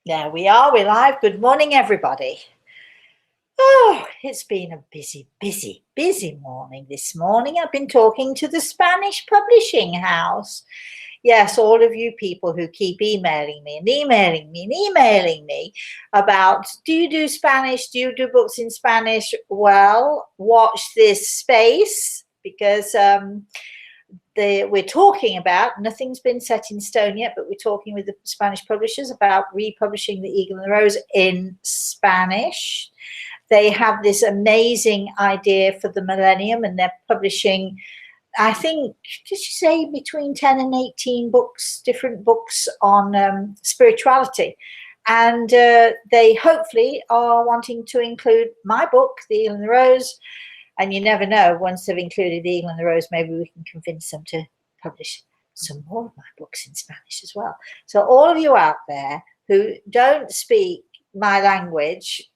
There we are. We're live. Good morning, everybody. Oh, it's been a busy morning this morning. I've been talking to the Spanish publishing house. Yes, all of you people who keep emailing me and emailing me and emailing me about, do you do Spanish? Do you do books in Spanish? Well, watch this space, because we're talking about, nothing's been set in stone yet, but we're talking with the Spanish publishers about republishing The Eagle and the Rose in Spanish. They have this amazing idea for the millennium, and they're publishing, I think, did you say between 10 and 18 books, different books on spirituality. And they hopefully are wanting to include my book, The Eagle and the Rose. And you never know, once they've included The Eagle and the Rose, maybe we can convince them to publish some more of my books in Spanish as well. So all of you out there who don't speak my language,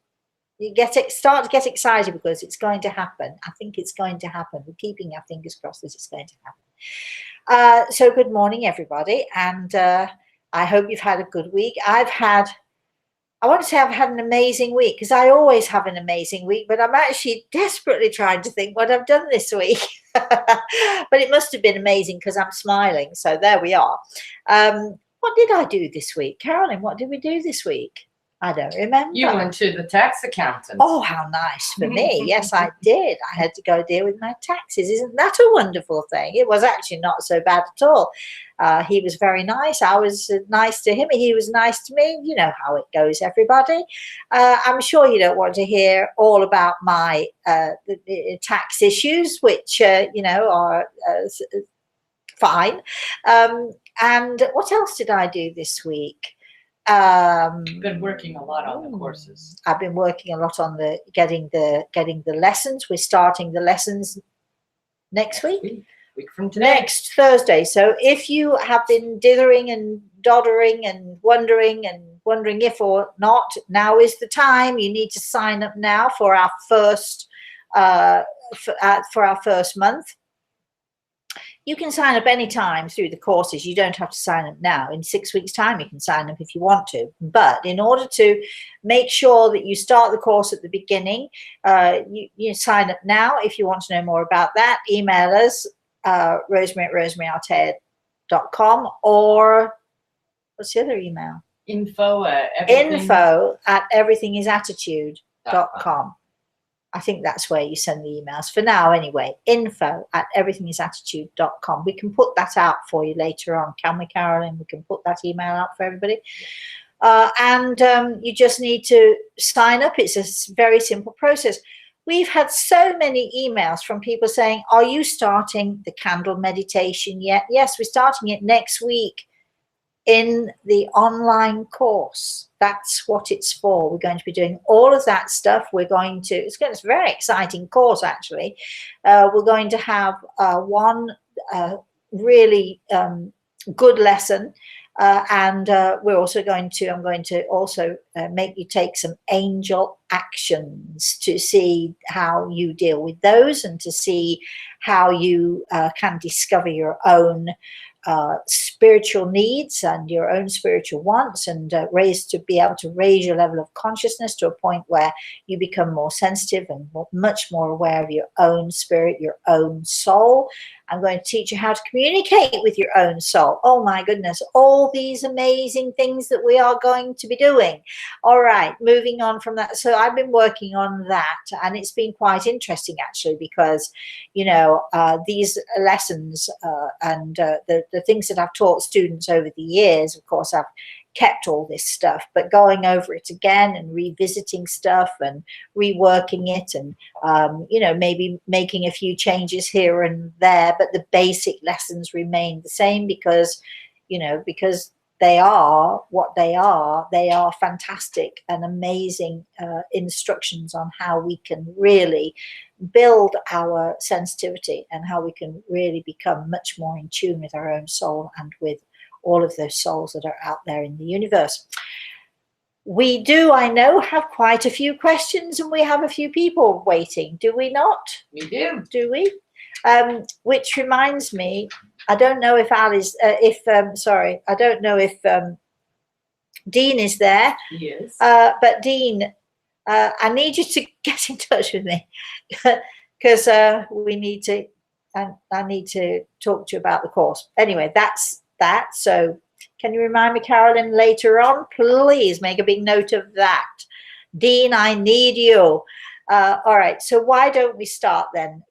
you start to get excited, because it's going to happen. I think it's going to happen. We're keeping our fingers crossed that it's going to happen. So good morning, everybody. And I hope you've had a good week. I want to say I've had an amazing week, because I always have an amazing week, but I'm actually desperately trying to think what I've done this week. But it must have been amazing, because I'm smiling. So there we are. What did I do this week? Carolyn, what did we do this week? I don't remember. You went to the tax accountant. Oh, how nice for me. Yes, I did. I had to go deal with my taxes. Isn't that a wonderful thing? It was actually not so bad at all. He was very nice. I was nice to him. He was nice to me. You know how it goes, everybody. I'm sure you don't want to hear all about my the tax issues, which, are fine. And what else did I do this week? Been working a lot on the courses. I've been working a lot on getting the lessons. We're starting the lessons next week. Week from today. Next Thursday. So if you have been dithering and doddering and wondering if or not, now is the time. You need to sign up now for our first month. You can sign up anytime through the courses. You don't have to sign up now. In 6 weeks' time, you can sign up if you want to. But in order to make sure that you start the course at the beginning, you sign up now. If you want to know more about that, email us, Rosemary at RosemaryAltea.com, or what's the other email? Info at everythingisattitude.com. I think that's where you send the emails for now anyway. Info at everythingisattitude.com. We can put that out for you later on, can we, Carolyn? We can put that email out for everybody. And you just need to sign up. It's a very simple process. We've had so many emails from people saying, are you starting the candle meditation yet? Yes, we're starting it next week in the online course. That's what it's for. We're going to be doing all of that stuff. It's a very exciting course, actually. We're going to have one really good lesson. And I'm going to also make you take some angel actions to see how you deal with those, and to see how you can discover your own spiritual needs and your own spiritual wants, and be able to raise your level of consciousness to a point where you become more sensitive and much more aware of your own spirit, your own soul. I'm going to teach you how to communicate with your own soul. Oh my goodness, all these amazing things that we are going to be doing. All right, moving on from that. So I've been working on that, and it's been quite interesting, actually, because, these lessons and the things that I've taught students over the years, of course, I've kept all this stuff, but going over it again and revisiting stuff and reworking it, and maybe making a few changes here and there, but the basic lessons remain the same, because they are what they are. They are fantastic and amazing instructions on how we can really build our sensitivity, and how we can really become much more in tune with our own soul and with all of those souls that are out there in the universe. We do, I know, have quite a few questions, and we have a few people waiting. Do we not? We do. Do we? Which reminds me, I don't know if Dean is there. He is. But Dean, I need you to get in touch with me because we need to, I need to talk to you about the course. Anyway, that's that. So can you remind me, Carolyn, later on? Please make a big note of that. Dean, I need you. All right, so why don't we start then?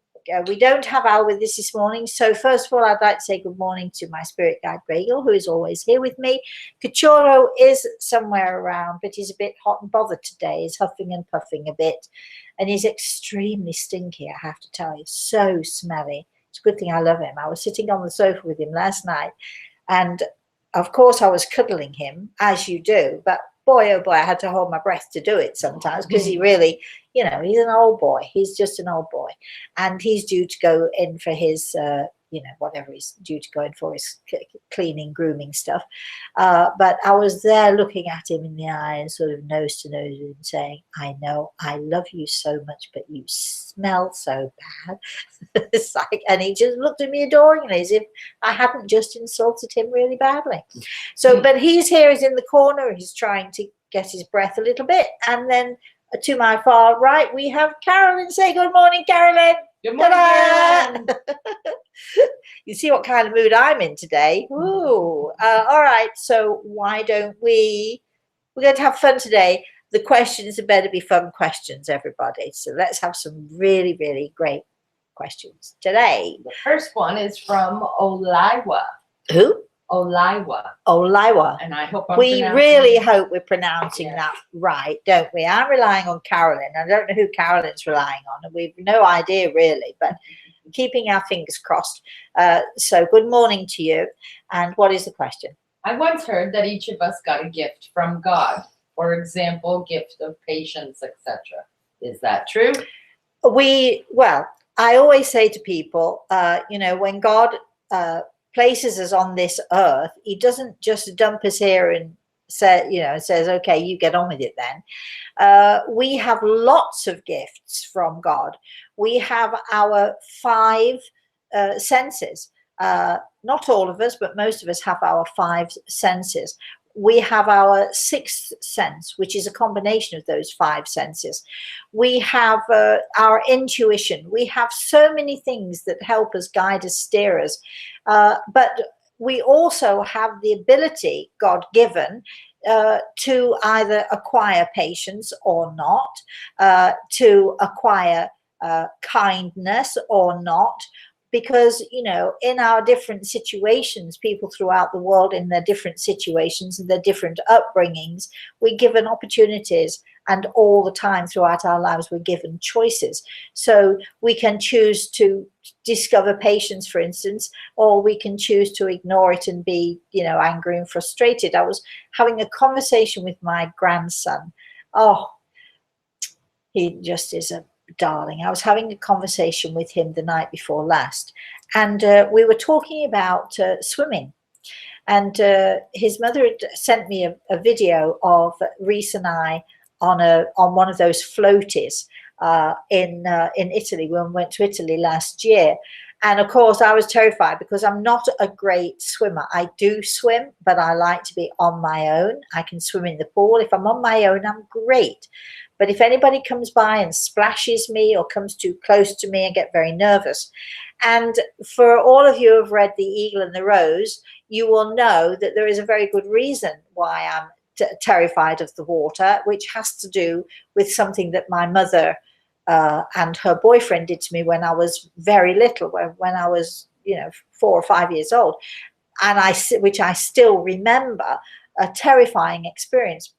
We don't have Al with us this morning. So first of all, I'd like to say good morning to my spirit guide, Bagel, who is always here with me. Cachorro is somewhere around, but he's a bit hot and bothered today. He's huffing and puffing a bit. And he's extremely stinky, I have to tell you. So smelly. It's a good thing I love him. I was sitting on the sofa with him last night. And of course, I was cuddling him, as you do. But boy, oh boy, I had to hold my breath to do it sometimes because he really, you know, he's an old boy. He's just an old boy. And he's due to go in for his, you know, whatever he's due to go in for, his cleaning, grooming stuff. But I was there looking at him in the eye and sort of nose to nose with him saying, I know, I love you so much, but you smell so bad. It's like, and he just looked at me adoringly as if I hadn't just insulted him really badly. So, but he's here, he's in the corner, he's trying to get his breath a little bit. And then to my far right, we have Carolyn. Say good morning, Carolyn. Good morning, Carolyn. You see what kind of mood I'm in today. Ooh. All right, so why don't we're going to have fun today. The questions had better be fun questions, everybody. So let's have some really, really great questions today. The first one is from Oliwa. Who? Oliwa. Oliwa. And I hope I'm we pronouncing really it. hope we're pronouncing that right, don't we? I'm relying on Carolyn. I don't know who Carolyn's relying on, and we've no idea really, but keeping our fingers crossed. So good morning to you. And what is the question? I once heard that each of us got a gift from God. For example, gift of patience, etc. Is that true? Well, I always say to people, you know, when God places us on this earth, he doesn't just dump us here and say, you know, says, okay, you get on with it then. We have lots of gifts from God. We have our 5 senses. Not all of us, but most of us have our 5 senses. We have our 6th sense, which is a combination of those 5 senses. We have our intuition. We have so many things that help us, guide us, steer us. But we also have the ability, God-given, to either acquire patience or not, to acquire kindness or not. Because, you know, in our different situations, people throughout the world in their different situations and their different upbringings, we're given opportunities, and all the time throughout our lives, we're given choices. So we can choose to discover patience, for instance, or we can choose to ignore it and be, you know, angry and frustrated. I was having a conversation with my grandson. Oh, he just is a darling. I was having a conversation with him the night before last, and we were talking about swimming, and his mother had sent me a video of Reese and I on one of those floaties in Italy when we went to Italy last year. And of course I was terrified because I'm not a great swimmer. I do swim, but I like to be on my own. I can swim in the pool. If I'm on my own, I'm great. But if anybody comes by and splashes me or comes too close to me, I get very nervous. And for all of you who have read The Eagle and the Rose, you will know that there is a very good reason why I'm terrified of the water, which has to do with something that my mother and her boyfriend did to me when I was very little, when I was, you know, 4 or 5 years old, and which I still remember, a terrifying experience.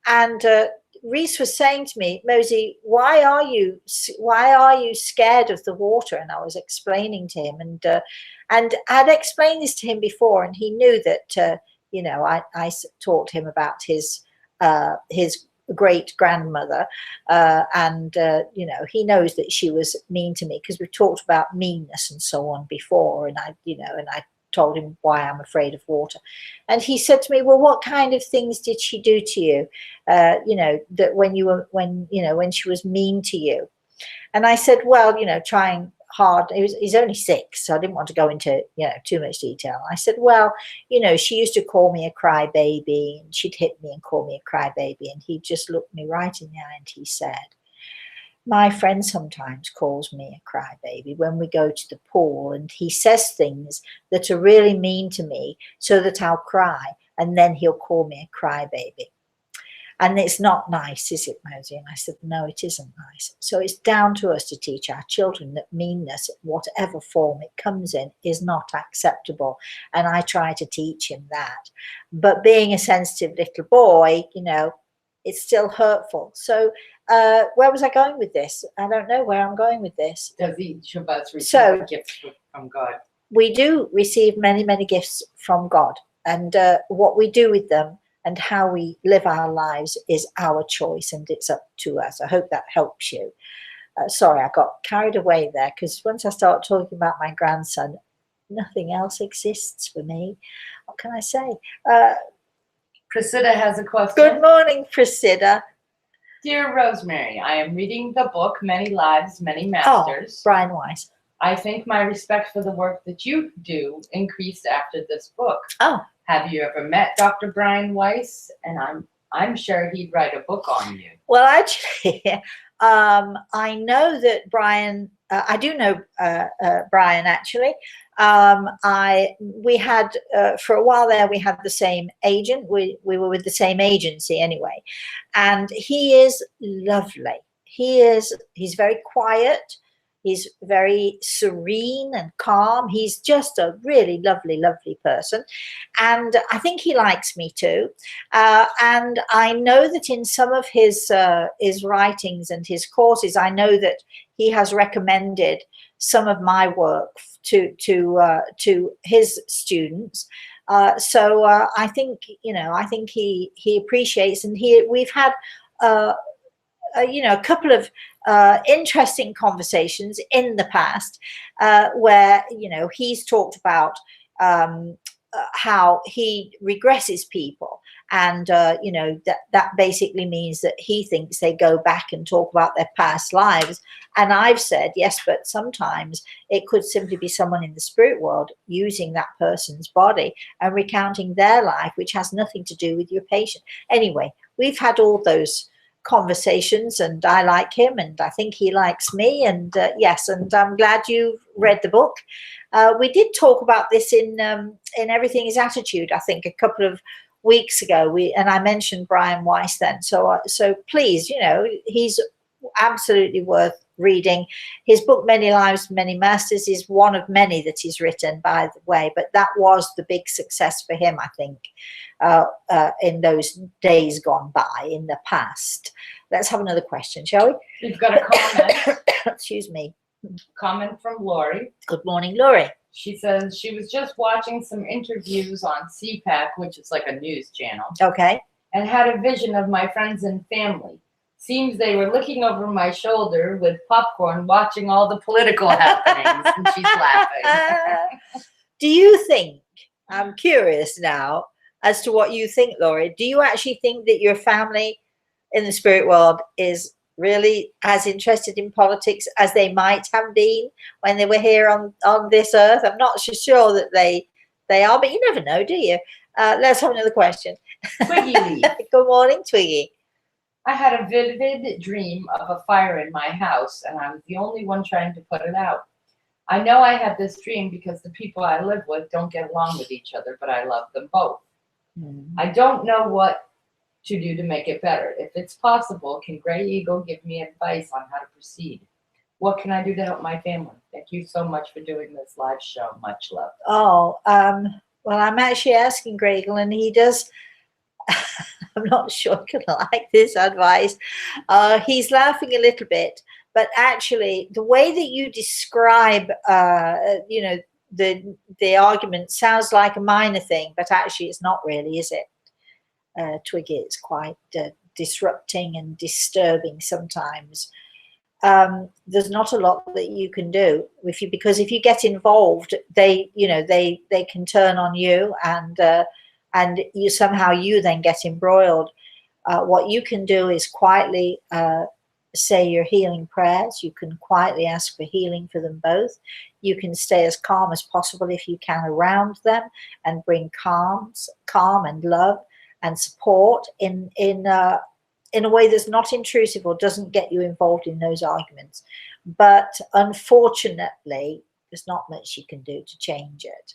And Reese was saying to me, Mosey, why are you scared of the water? And I was explaining to him, and I'd explained this to him before, and he knew that you know, I taught him about his great grandmother, and you know, he knows that she was mean to me because we talked about meanness and so on before, and I told him why I'm afraid of water. And he said to me, well, what kind of things did she do to you, you know, that when she was mean to you? And I said, well, you know, hard. He's only 6, so I didn't want to go into, too much detail. I said, well, she used to call me a crybaby, and she'd hit me and call me a crybaby. And he just looked me right in the eye and he said, my friend sometimes calls me a crybaby when we go to the pool, and he says things that are really mean to me so that I'll cry, and then he'll call me a crybaby. And it's not nice, is it, Mosey? And I said, no, it isn't nice. So it's down to us to teach our children that meanness, whatever form it comes in, is not acceptable. And I try to teach him that. But being a sensitive little boy, it's still hurtful. So where was I going with this? I don't know where I'm going with this. Does each of us receive a gift from God? We do receive many, many gifts from God. And what we do with them and how we live our lives is our choice, and it's up to us. I hope that helps you. Sorry, I got carried away there, because once I start talking about my grandson, nothing else exists for me. What can I say? Priscilla has a question. Good morning, Priscilla. Dear Rosemary, I am reading the book Many Lives, Many Masters. Brian Weiss. I think my respect for the work that you do increased after this book. Oh. Have you ever met Dr. Brian Weiss? And I'm sure he'd write a book on you. Well, actually, I know that Brian. I do know Brian, actually. We had for a while there, we had the same agent. We were with the same agency anyway, and he is lovely. He's very quiet. He's very serene and calm. He's just a really lovely, lovely person. And I think he likes me too. And I know that in some of his writings and his courses, I know that he has recommended some of my work to his students. So I think, I think he appreciates, and we've had, a couple of interesting conversations in the past where, he's talked about how he regresses people. And, that basically means that he thinks they go back and talk about their past lives. And I've said, yes, but sometimes it could simply be someone in the spirit world using that person's body and recounting their life, which has nothing to do with your patient. Anyway, we've had all those conversations, and I like him, and I think he likes me, and yes, and I'm glad you've read the book. We did talk about this in Everything is Attitude, I think, a couple of weeks ago. And I mentioned Brian Weiss then. So please, he's absolutely worth reading. His book Many Lives, Many Masters is one of many that he's written, by the way, but that was the big success for him, I think, in those days gone by in the past. Let's have another question, shall we? We've got a comment. Excuse me. Comment from Lori. Good morning, Lori. She says she was just watching some interviews on CPAC, which is like a news channel. Okay. And had a vision of my friends and family. Seems they were looking over my shoulder with popcorn, watching all the political happenings, and she's laughing. Do you think, I'm curious now as to what you think, Laurie, do you actually think that your family in the spirit world is really as interested in politics as they might have been when they were here on this earth? I'm not so sure that they are, but you never know, do you? Let's have another question. Twiggy. Good morning, Twiggy. I had a vivid dream of a fire in my house, and I was the only one trying to put it out. I know I had this dream because the people I live with don't get along with each other, but I love them both. I don't know what to do to make it better. If it's possible, can Gray Eagle give me advice on how to proceed? What can I do to help my family? Thank you so much for doing this live show. Much love. Oh, well, I'm actually asking Gray Eagle, and he does. I'm not sure he'll like this advice. He's laughing a little bit, but actually, the way that you describe, the argument sounds like a minor thing, but actually, it's not really, is it? Twiggy, it's quite disrupting and disturbing sometimes. There's not a lot that you can do because if you get involved, they can turn on you, and you then get embroiled. What you can do is quietly say your healing prayers. You can quietly ask for healing for them both. You can stay as calm as possible if you can around them, and bring calm and love and support in a way that's not intrusive or doesn't get you involved in those arguments. But unfortunately, there's not much you can do to change it.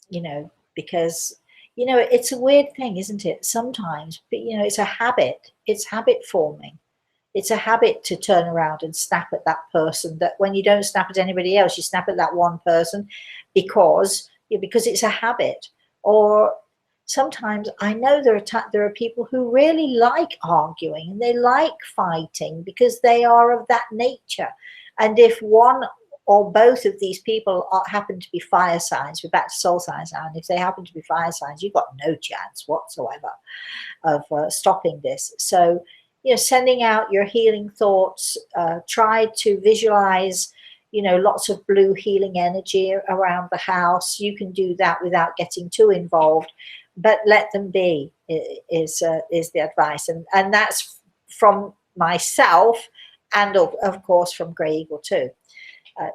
You know, because, you know, it's a weird thing, isn't it? Sometimes, but you know, it's a habit. It's habit forming. It's a habit to turn around and snap at that person, that when you don't snap at anybody else, you snap at that one person because it's a habit. Or sometimes I know there are people who really like arguing and they like fighting because they are of that nature. And if one or both of these people happen to be fire signs, we're back to soul signs now, and if they happen to be fire signs, you've got no chance whatsoever of stopping this. So, you know, sending out your healing thoughts, try to visualize, you know, lots of blue healing energy around the house. You can do that without getting too involved, but let them be is the advice. And that's from myself, and of course from Grey Eagle too.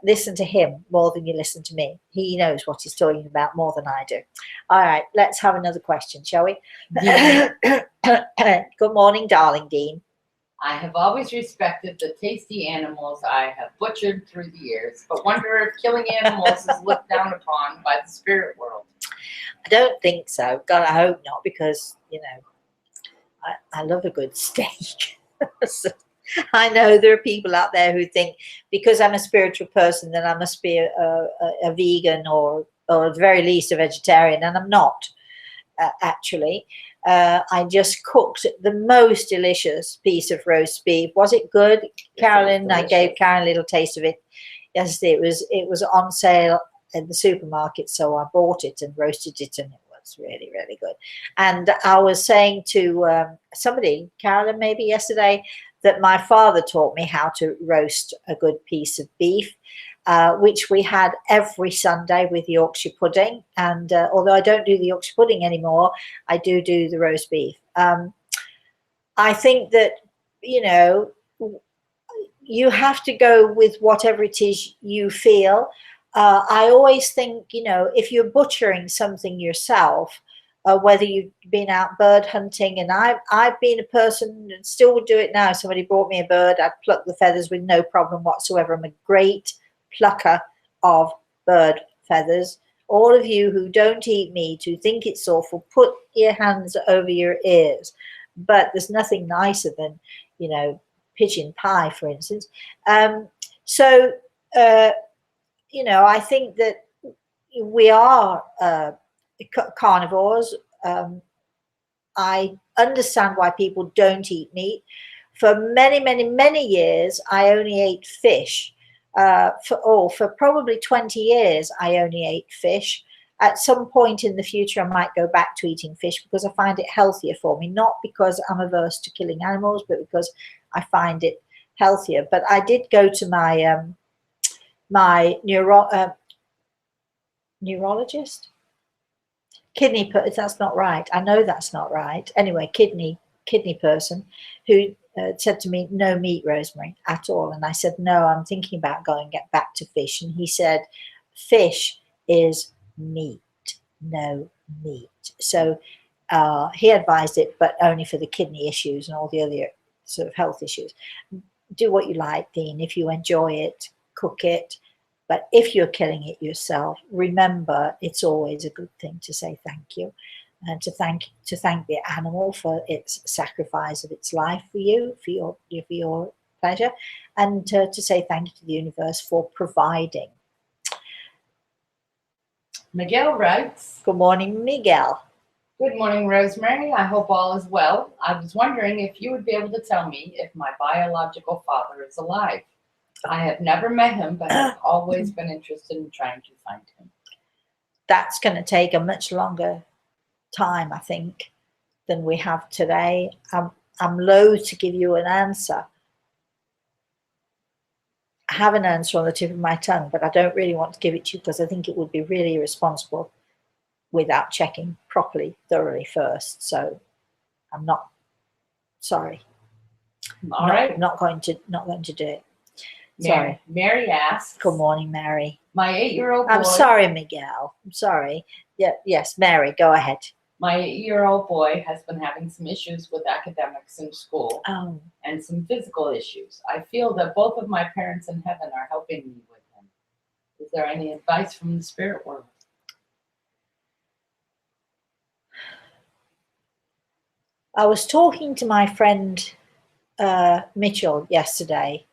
Listen to him more than you listen to me. He knows what he's talking about more than I do. All right, let's have another question, shall we? Yeah. Good morning, darling Dean. I have always respected the tasty animals I have butchered through the years, but wonder if killing animals is looked down upon by the spirit world. I don't think so. God, I hope not, because, you know, I love a good steak. So, I know there are people out there who think because I'm a spiritual person, then I must be a vegan or at the very least a vegetarian, and I'm not, actually. I just cooked the most delicious piece of roast beef. Was it good, Carolyn? I gave Karen a little taste of it yesterday. It was on sale in the supermarket, so I bought it and roasted it, and it was really, really good. And I was saying to somebody, Carolyn, maybe yesterday, that my father taught me how to roast a good piece of beef, which we had every Sunday with Yorkshire pudding. And although I don't do the Yorkshire pudding anymore, I do the roast beef. I think that, you know, you have to go with whatever it is you feel. I always think, you know, if you're butchering something yourself, whether you've been out bird hunting, and I've been a person and still would do it now. Somebody brought me a bird, I'd pluck the feathers with no problem whatsoever. I'm a great plucker of bird feathers. All of you who don't eat meat, who think it's awful, put your hands over your ears. But there's nothing nicer than, you know, pigeon pie, for instance. So, you know, I think that we are carnivores. I understand why people don't eat meat. For many, many, many years, I only ate fish. For probably 20 years, I only ate fish. At some point in the future, I might go back to eating fish because I find it healthier for me, not because I'm averse to killing animals, but because I find it healthier. But I did go to my neurologist. That's not right. I know that's not right. Anyway, kidney person who said to me, no meat, Rosemary, at all. And I said, no, I'm thinking about going back to fish. And he said, fish is meat, no meat. So he advised it, but only for the kidney issues and all the other sort of health issues. Do what you like, Dean. If you enjoy it, cook it. But if you're killing it yourself, remember it's always a good thing to say thank you, and to thank the animal for its sacrifice of its life for you, for your pleasure, and to say thank you to the universe for providing. Miguel writes, good morning, Miguel. Good morning, Rosemary. I hope all is well. I was wondering if you would be able to tell me if my biological father is alive. I have never met him, but have always been interested in trying to find him. That's going to take a much longer time, I think, than we have today. I'm loath to give you an answer. I have an answer on the tip of my tongue, but I don't really want to give it to you because I think it would be really irresponsible without checking properly, thoroughly first. So I'm not sorry. All right. Not going to do it. Sorry. Mary asks. Good morning, Mary. My 8-year-old boy. I'm sorry, Miguel. I'm sorry. Yeah, yes, Mary, go ahead. My 8-year-old boy has been having some issues with academics in school and some physical issues. I feel that both of my parents in heaven are helping me with him. Is there any advice from the spirit world? I was talking to my friend Mitchell yesterday.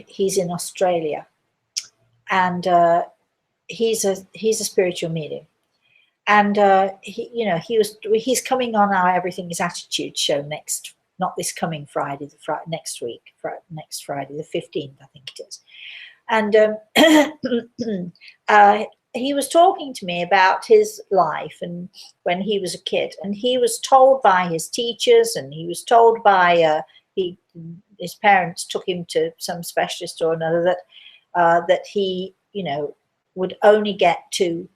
He's in Australia, and he's a spiritual medium. And he's coming on our Everything is Attitude show not this coming Friday, next week, next Friday, the 15th, I think it is. And he was talking to me about his life and when he was a kid, and he was told by his teachers, and he was told by his parents took him to some specialist or another that he would only get to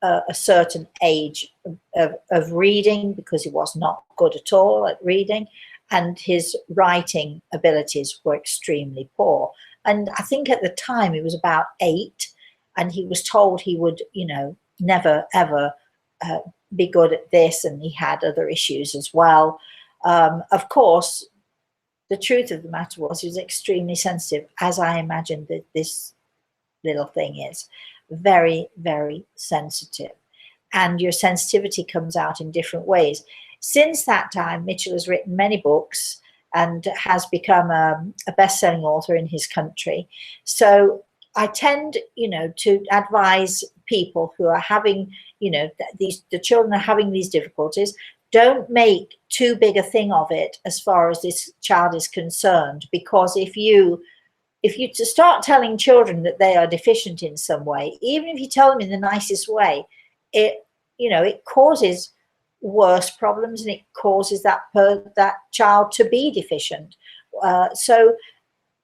a certain age of reading because he was not good at all at reading, and his writing abilities were extremely poor. And I think at the time he was about 8, and he was told he would, never ever be good at this, and he had other issues as well. Of course, the truth of the matter was he was extremely sensitive, as I imagine that this little thing is. Very, very sensitive. And your sensitivity comes out in different ways. Since that time, Mitchell has written many books and has become a best-selling author in his country. So I tend, to advise people who are having, the children are having these difficulties. Don't make too big a thing of it as far as this child is concerned, because if you to start telling children that they are deficient in some way, even if you tell them in the nicest way, it causes worse problems, and it causes that child to be deficient. So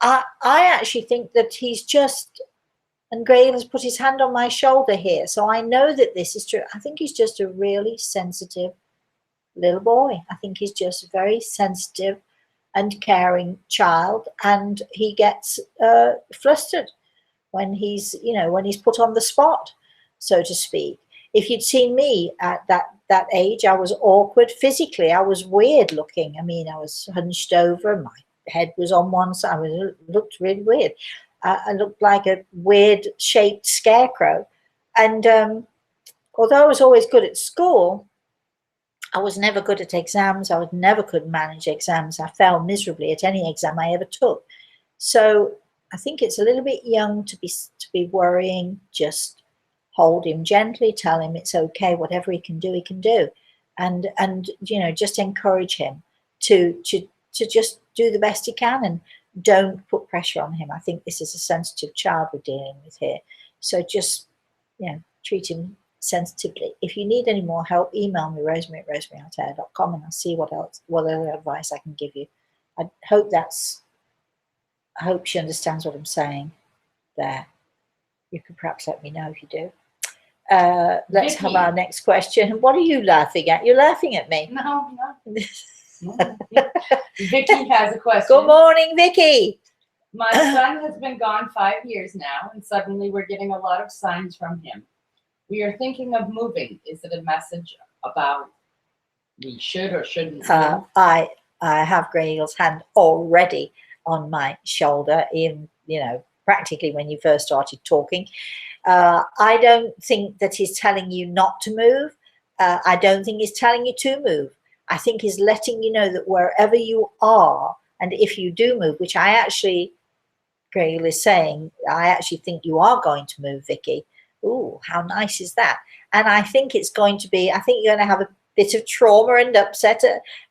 I actually think that he's just, and Graham has put his hand on my shoulder here, so I know that this is true. I think he's just a really sensitive little boy. I think he's just a very sensitive and caring child, and he gets flustered when he's put on the spot, so to speak. If you'd seen me at that age, I was awkward physically. I was weird looking. I mean, I was hunched over, my head was on one side. I looked really weird. I looked like a weird shaped scarecrow. And although I was always good at school, I was never good at exams. I never could manage exams. I failed miserably at any exam I ever took. So I think it's a little bit young to be worrying. Just hold him gently, tell him it's okay, whatever he can do, and just encourage him to just do the best he can, and don't put pressure on him. I think this is a sensitive child we're dealing with here, so just treat him sensitively. If you need any more help, email me, Rosemary at rosemaryaltea.com, and I'll see what other advice I can give you. I hope she understands what I'm saying there. You could perhaps let me know if you do. Let's have our next question. What are you laughing at? You're laughing at me. No. Vicky has a question. Good morning, Vicky. My son has been gone 5 years now, and suddenly we're getting a lot of signs from him. We are thinking of moving. Is it a message about we should or shouldn't move? I have Grey Eagle's hand already on my shoulder, in practically when you first started talking. I don't think that he's telling you not to move. I don't think he's telling you to move. I think he's letting you know that wherever you are, and if you do move, which I actually, Grey Eagle is saying, I actually think you are going to move, Vicky. Ooh, how nice is that? And I think it's going to be, I think you're going to have a bit of trauma and upset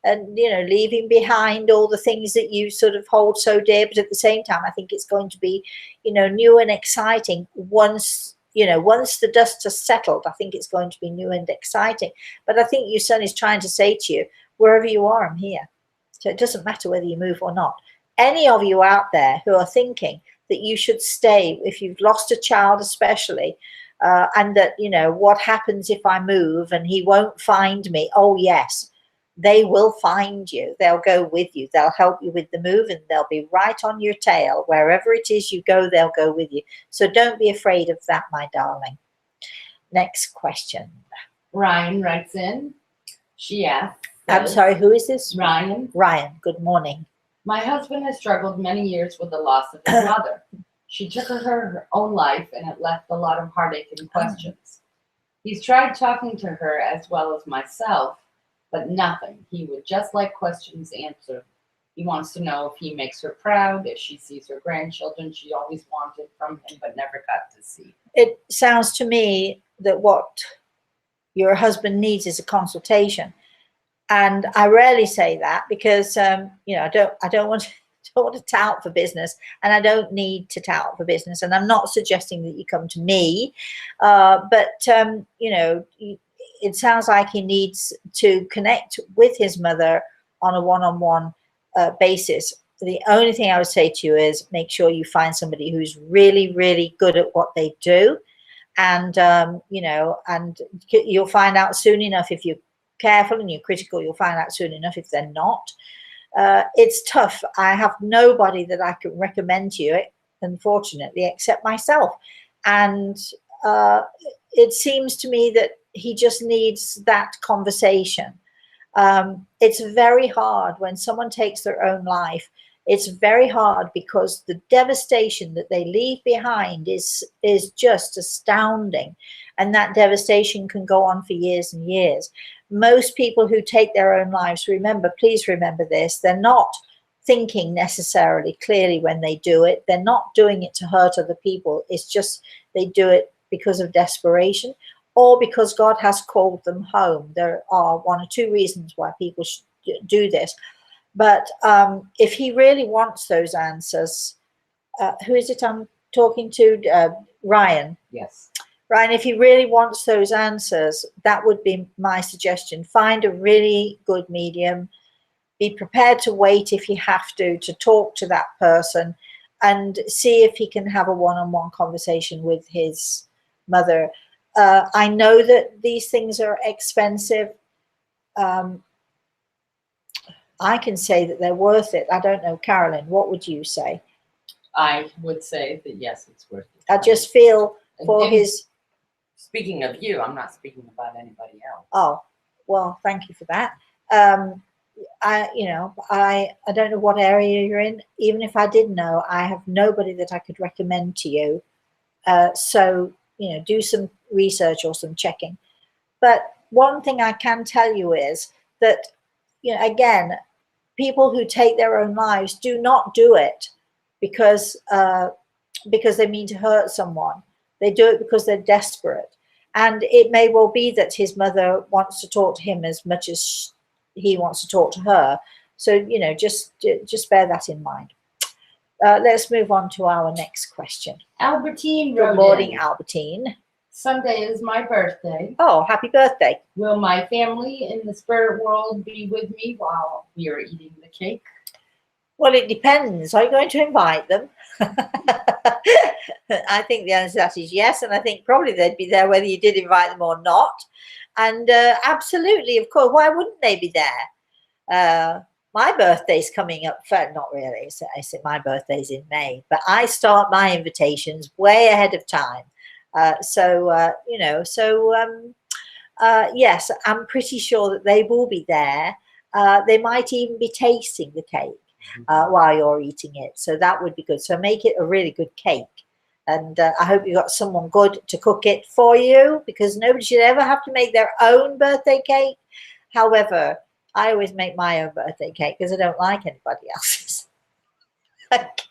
and leaving behind all the things that you sort of hold so dear, but at the same time I think it's going to be new and exciting once the dust has settled. I think it's going to be new and exciting, but I think your son is trying to say to you, wherever you are, I'm here. So it doesn't matter whether you move or not. Any of you out there who are thinking that you should stay, if you've lost a child especially, and that what happens if I move and he won't find me? Oh yes, they will find you. They'll go with you. They'll help you with the move, and they'll be right on your tail. Wherever it is you go, they'll go with you. So don't be afraid of that, my darling. Next question. Ryan writes in. She asks. I'm sorry, who is this? Ryan. Ryan, good morning. My husband has struggled many years with the loss of his mother. She took her own life, and it left a lot of heartache and questions. He's tried talking to her as well as myself, but nothing. He would just like questions answered. He wants to know if he makes her proud, if she sees her grandchildren she always wanted from him but never got to see. It sounds to me that what your husband needs is a consultation. And I rarely say that because, you know, I don't want to tout for business, and I don't need to tout for business. And I'm not suggesting that you come to me, but, you know, it sounds like he needs to connect with his mother on a one-on-one basis. The only thing I would say to you is make sure you find somebody who's really, really good at what they do. And, you know, and you'll find out soon enough if you're careful and you're critical, you'll find out soon enough if they're not. It's tough. I have nobody that I can recommend to you, unfortunately, except myself. And it seems to me that he just needs that conversation. It's very hard when someone takes their own life. It's very hard because the devastation that they leave behind is just astounding. And that devastation can go on for years and years. Most people who take their own lives, remember, please remember this, they're not thinking necessarily clearly when they do it. They're not doing it to hurt other people. It's just they do it because of desperation or because God has called them home. There are one or two reasons why people should do this. But if he really wants those answers, who is it I'm talking to? Ryan. Yes. Ryan, if he really wants those answers, that would be my suggestion. Find a really good medium. Be prepared to wait if you have to talk to that person and see if he can have a one-on-one conversation with his mother. I know that these things are expensive. I can say that they're worth it. I don't know, Carolyn, what would you say? I would say that yes, it's worth it. I just feel for And his... Speaking of you, I'm not speaking about anybody else. Oh, well, thank you for that. You know, I don't know what area you're in. Even if I did know, I have nobody that I could recommend to you. So, you know, do some research or some checking. But one thing I can tell you is that, you know, again, people who take their own lives do not do it because they mean to hurt someone. They do it because they're desperate. And it may well be that his mother wants to talk to him as much as he wants to talk to her. So, you know, just bear that in mind. Let's move on to our next question. Albertine Good wrote morning, in. Albertine. Sunday is my birthday. Oh, happy birthday. Will my family in the spirit world be with me while we are eating the cake? Well, it depends. Are you going to invite them? I think the answer to that is yes, and I think probably they'd be there whether you did invite them or not. And absolutely, of course, why wouldn't they be there? My birthday's coming up, not really, so I say my birthday's in May, but I start my invitations way ahead of time. You know, yes, I'm pretty sure that they will be there. They might even be tasting the cake while you're eating it. So that would be good. So make it a really good cake. And I hope you got someone good to cook it for you, because nobody should ever have to make their own birthday cake. However, I always make my own birthday cake because I don't like anybody else's. What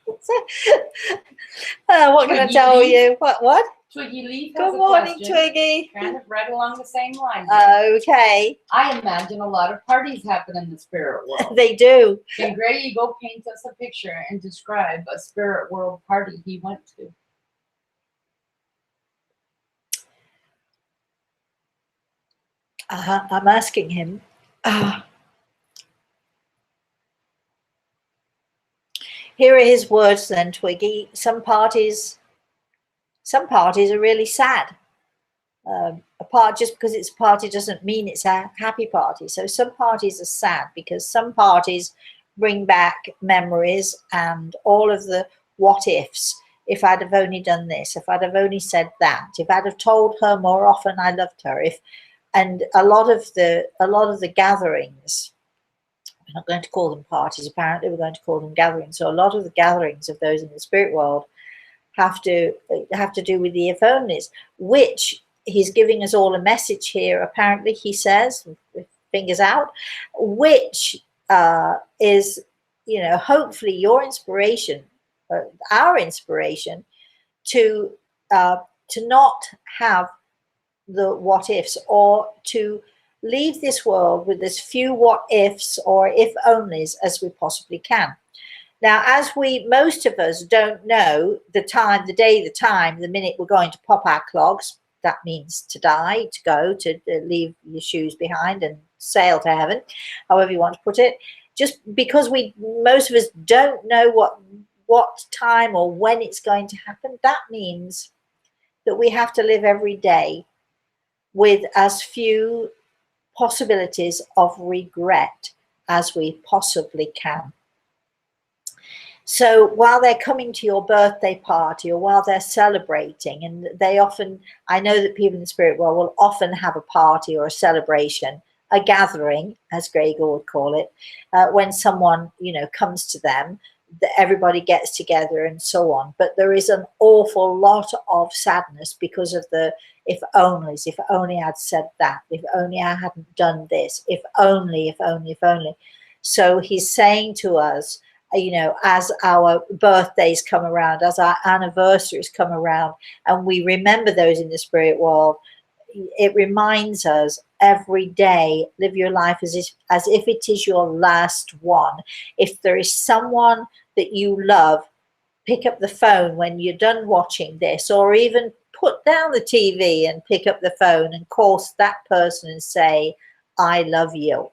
can I tell you? What? Twiggy Leaf. Good morning, Twiggy. Kind of right along the same line. Okay. I imagine a lot of parties happen in the spirit world. They do. Can Gray Eagle paint us a picture and describe a spirit world party he went to? I'm asking him. Here are his words then, Twiggy. Some parties are really sad. A part, just because it's a party doesn't mean it's a happy party. So some parties are sad because some parties bring back memories and all of the what ifs. If I'd have only done this, if I'd have only said that, if I'd have told her more often I loved her, if and a lot of the gatherings, we're not going to call them parties, apparently we're going to call them gatherings. So a lot of the gatherings of those in the spirit world have to do with the if onlys, which he's giving us all a message here. Apparently, he says, with fingers out, which is, hopefully your inspiration, our inspiration, to not have the what ifs, or to leave this world with as few what ifs or if onlys as we possibly can. Now, as most of us don't know the time, the day, the time, the minute we're going to pop our clogs, that means to die, to go, to leave your shoes behind and sail to heaven, however you want to put it. Just because most of us don't know what time or when it's going to happen, that means that we have to live every day with as few possibilities of regret as we possibly can. So while they're coming to your birthday party, or while they're celebrating, and I know that people in the spirit world will often have a party or a celebration, a gathering, as Gregor would call it, when someone, comes to them, that everybody gets together and so on. But there is an awful lot of sadness because of the if onlys. If only I'd said that, if only I hadn't done this, if only, if only, if only. So he's saying to us, as our birthdays come around, as our anniversaries come around, and we remember those in the spirit world, it reminds us every day, live your life as if it is your last one. If there is someone that you love, pick up the phone when you're done watching this, or even put down the TV and pick up the phone and call that person and say, I love you.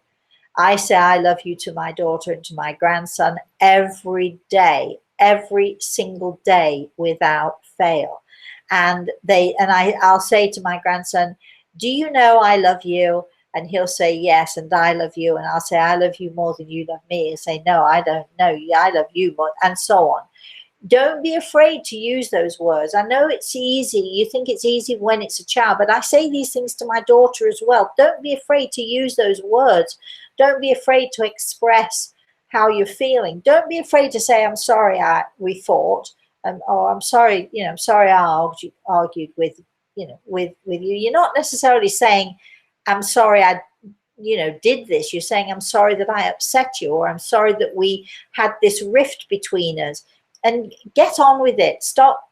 I say I love you to my daughter and to my grandson every day, every single day without fail. And I'll say to my grandson, do you know I love you? And he'll say yes, and I love you. And I'll say, I love you more than you love me. He'll say, no, I don't know. I love you more, and so on. Don't be afraid to use those words. I know it's easy. You think it's easy when it's a child, but I say these things to my daughter as well. Don't be afraid to use those words. Don't be afraid to express how you're feeling. Don't be afraid to say, I'm sorry we fought, or I'm sorry, I'm sorry I argued with you. You're not necessarily saying, I'm sorry I did this. You're saying, I'm sorry that I upset you, or I'm sorry that we had this rift between us. And get on with it. Stop,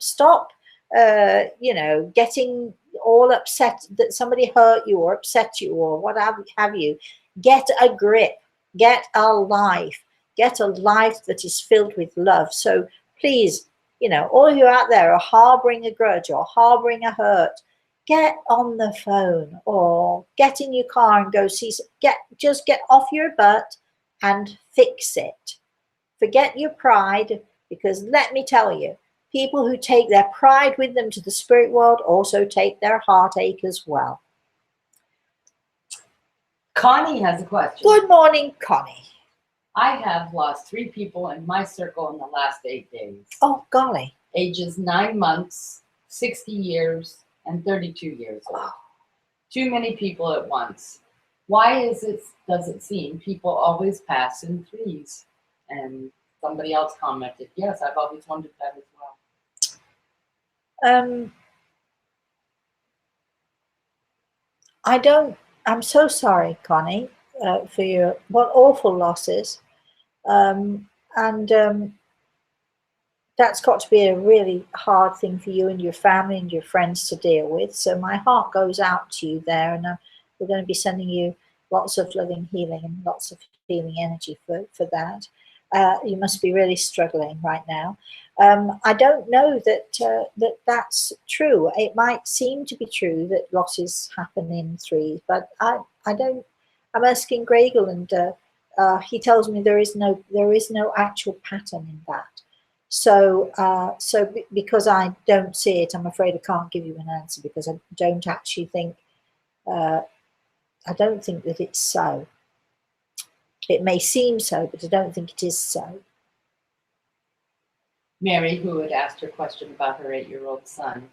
getting all upset that somebody hurt you or upset you or what have you. Get a grip. Get a life. Get a life that is filled with love. So please, all of you out there are harboring a grudge or harboring a hurt, get on the phone or get in your car and go just get off your butt and fix it. Forget your pride. Because let me tell you, people who take their pride with them to the spirit world also take their heartache as well. Connie has a question. Good morning, Connie. I have lost 3 people in my circle in the last 8 days. Oh, golly. Ages 9 months, 60 years, and 32 years old. Too many people at once. Why does it seem people always pass in threes? And somebody else commented, yes, I've always wondered that as well. I'm so sorry, Connie, for your, what awful losses. That's got to be a really hard thing for you and your family and your friends to deal with. So my heart goes out to you there, and we're going to be sending you lots of loving healing and lots of healing energy for that. You must be really struggling right now. I don't know that's true. It might seem to be true that losses happen in threes, but I don't. I'm asking Gregor, and he tells me there is no actual pattern in that. So, because I don't see it, I'm afraid I can't give you an answer, because I don't actually think, I don't think that it's so. It may seem so, but I don't think it is so. Mary, who had asked her question about her 8-year-old son,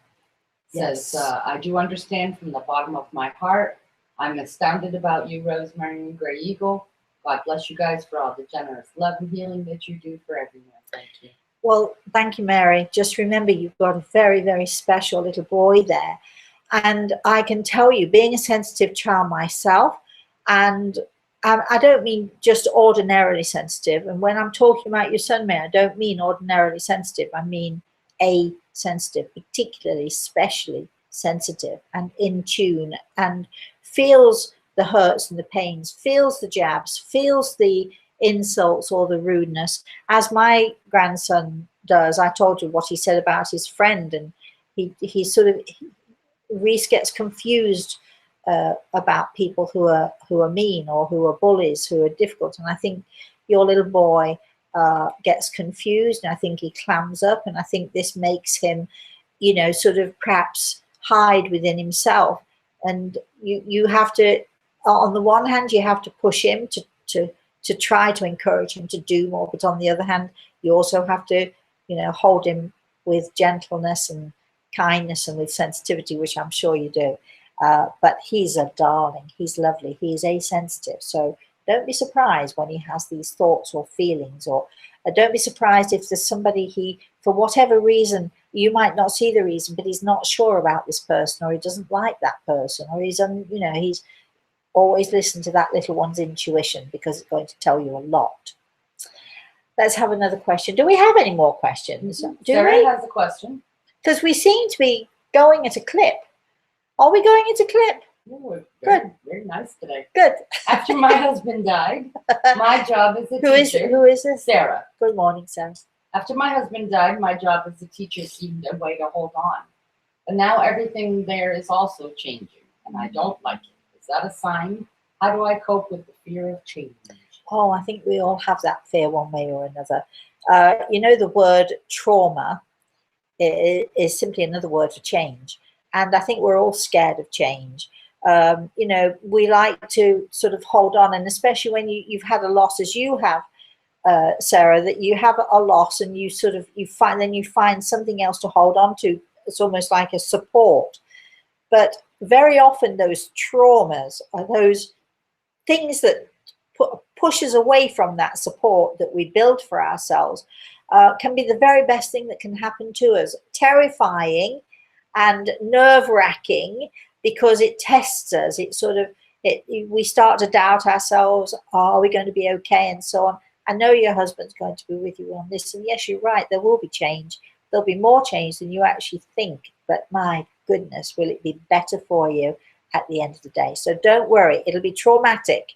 says, Yes. I do understand from the bottom of my heart. I'm astounded about you, Rosemary and Grey Eagle. God bless you guys for all the generous love and healing that you do for everyone. Thank you. Well, thank you, Mary. Just remember, you've got a very, very special little boy there. And I can tell you, being a sensitive child myself, and I don't mean just ordinarily sensitive. And when I'm talking about your son, Mary, I don't mean ordinarily sensitive. I mean a sensitive, particularly, especially sensitive and in tune, and feels the hurts and the pains, feels the jabs, feels the insults or the rudeness, as my grandson does. I told you what he said about his friend, and he sort of, Reese gets confused about people who are mean, or who are bullies, who are difficult. And I think your little boy gets confused, and I think he clams up, and I think this makes him, you know, sort of perhaps hide within himself. And you have to, on the one hand, you have to push him to try to encourage him to do more, but on the other hand, you also have to, you know, hold him with gentleness and kindness and with sensitivity, which I'm sure you do. But he's a darling. He's lovely. He is asensitive. So don't be surprised when he has these thoughts or feelings, or don't be surprised if there's somebody he, for whatever reason, you might not see the reason, but he's not sure about this person, or he doesn't like that person, or he's, you know, he's always listen to that little one's intuition, because it's going to tell you a lot. Let's have another question. Do we have any more questions? Sarah has a question. Because we seem to be going at a clip. Are we going at a clip? Ooh, Good. Very nice today. Good. After my husband died, my job as a teacher. Who is this? Sarah. Good morning, Sarah. After my husband died, my job as a teacher seemed a way to hold on. But now everything there is also changing, and I don't like it. Is that a sign? How do I cope with the fear of change? Oh, I think we all have that fear one way or another. You know, the word trauma is simply another word for change. And I think we're all scared of change. You know, we like to sort of hold on, and especially when you've had a loss, as you have, Sarah, that you have a loss, and you sort of, you find something else to hold on to. It's almost like a support. But very often those traumas are those things that push us away from that support that we build for ourselves. Can be the very best thing that can happen to us. Terrifying and nerve-wracking, because it tests us. It sort of, we start to doubt ourselves. Are we going to be okay? And so on. I know your husband's going to be with you on this, and yes, you're right, there will be change. There'll be more change than you actually think, but my goodness, will it be better for you at the end of the day? So don't worry, it'll be traumatic.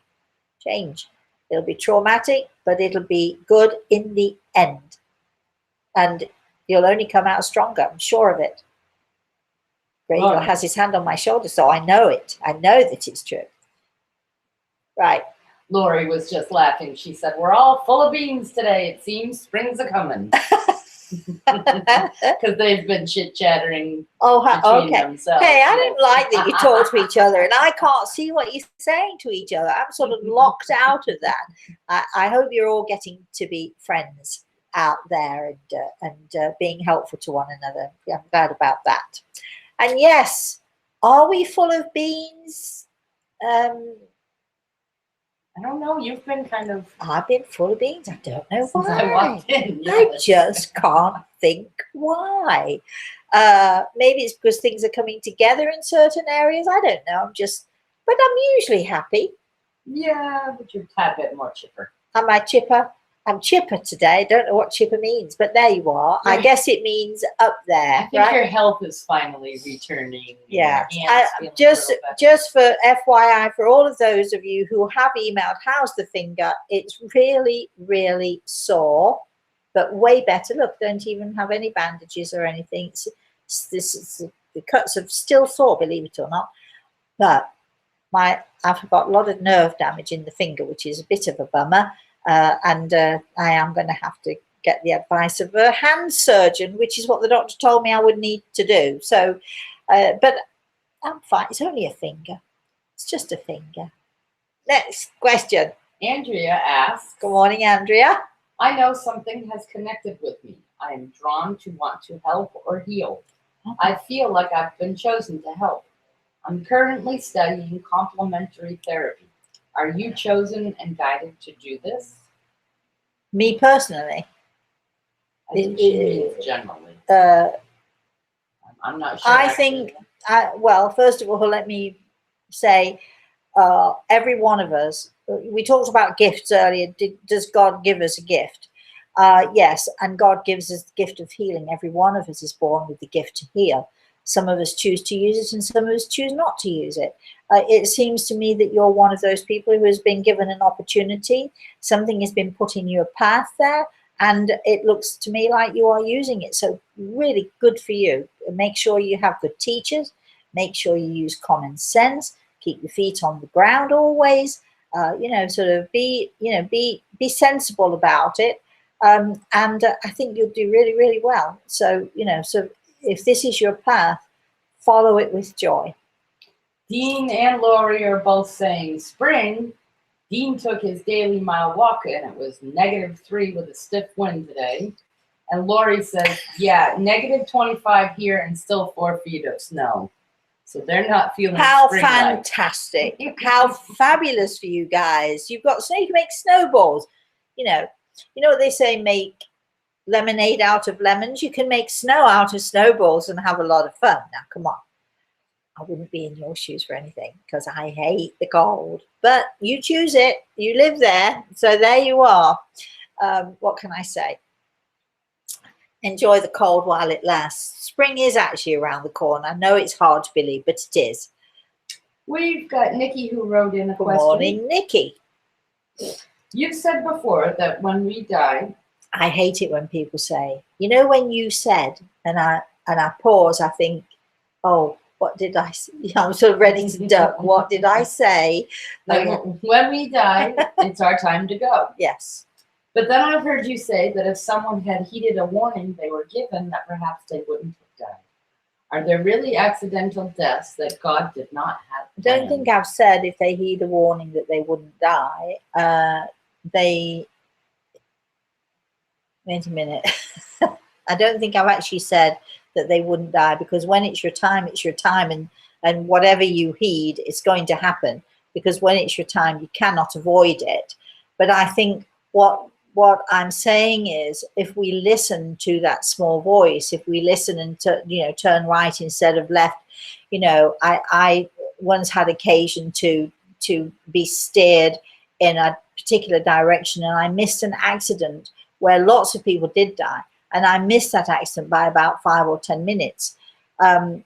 Change. It'll be traumatic, but it'll be good in the end. And you'll only come out stronger, I'm sure of it. Grey Eagle has his hand on my shoulder, so I know it. I know that it's true. Right. Lori was just laughing. She said, we're all full of beans today. It seems spring's a-coming. Because they've been chit-chattering between themselves. Hey, I don't like that you talk to each other and I can't see what you're saying to each other. I'm sort of locked out of that. I hope you're all getting to be friends out there, and being helpful to one another. Yeah, I'm glad about that. And yes, are we full of beans? I don't know. You've been kind of... I've been full of beans. I don't know why. I walked in, yes. I just can't think why. Maybe it's because things are coming together in certain areas. I don't know. But I'm usually happy. Yeah, but you're a tad bit more chipper. Am I chipper? I'm chipper today. I don't know what chipper means, but there you are. I guess it means up there. I think your health is finally returning. Yeah. Just for FYI, for all of those of you who have emailed, how's the finger? It's really, really sore, but way better. Look, don't even have any bandages or anything. The cuts are still sore, believe it or not. But I've got a lot of nerve damage in the finger, which is a bit of a bummer. And I am going to have to get the advice of a hand surgeon, which is what the doctor told me I would need to do. So, but I'm fine. It's only a finger. It's just a finger. Next question. Andrea asks, Good morning, Andrea. I know something has connected with me. I am drawn to want to help or heal. I feel like I've been chosen to help. I'm currently studying complementary therapy. Are you chosen and guided to do this? Me personally. I think she means generally. I'm not sure. I think, well, first of all, let me say, every one of us, we talked about gifts earlier. Does God give us a gift? Yes, and God gives us the gift of healing. Every one of us is born with the gift to heal. Some of us choose to use it and some of us choose not to use it. It seems to me that you're one of those people who has been given an opportunity. Something has been put in your path there, and it looks to me like you are using it. So really good for you. Make sure you have good teachers. Make sure you use common sense. Keep your feet on the ground always. Sort of be sensible about it. And I think you'll do really, really well. So, so if this is your path, follow it with joy. Dean and Lori are both saying spring. Dean took his daily mile walk and it was -3 with a stiff wind today. And Lori says, yeah, -25 here and still 4 feet of snow. So they're not feeling how spring-like. Fantastic. How fabulous for you guys. You've got snow, you can make snowballs. You know what they say, make lemonade out of lemons. You can make snow out of snowballs and have a lot of fun. Now, come on. I wouldn't be in your shoes for anything because I hate the cold. But you choose it. You live there. So there you are. What can I say? Enjoy the cold while it lasts. Spring is actually around the corner. I know it's hard to believe, but it is. We've got Nikki who wrote in a question. Good morning, Nikki. You've said before that when we die. I hate it when people say, when you said, and I pause, I think, oh, what did I say? I'm sort of ready to duck. What did I say? When we die, it's our time to go. Yes. But then I've heard you say that if someone had heeded a warning they were given, that perhaps they wouldn't have died. Are there really accidental deaths that God did not have planned? I don't think I've said if they heed a warning that they wouldn't die. Wait a minute. I don't think I've actually said that they wouldn't die, because when it's your time, and whatever you heed, it's going to happen, because when it's your time, you cannot avoid it. But I think what I'm saying is, if we listen to that small voice, if we listen and turn right instead of left, I once had occasion to be steered in a particular direction, and I missed an accident where lots of people did die, and I missed that accident by about 5 or 10 minutes. I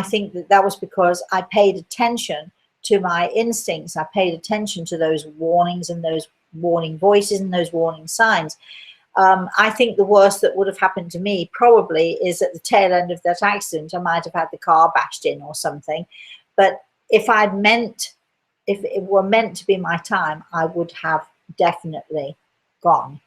think that was because I paid attention to my instincts. I paid attention to those warnings and those warning voices and those warning signs. I think the worst that would have happened to me probably is at the tail end of that accident, I might have had the car bashed in or something. But if it were meant to be my time, I would have definitely gone.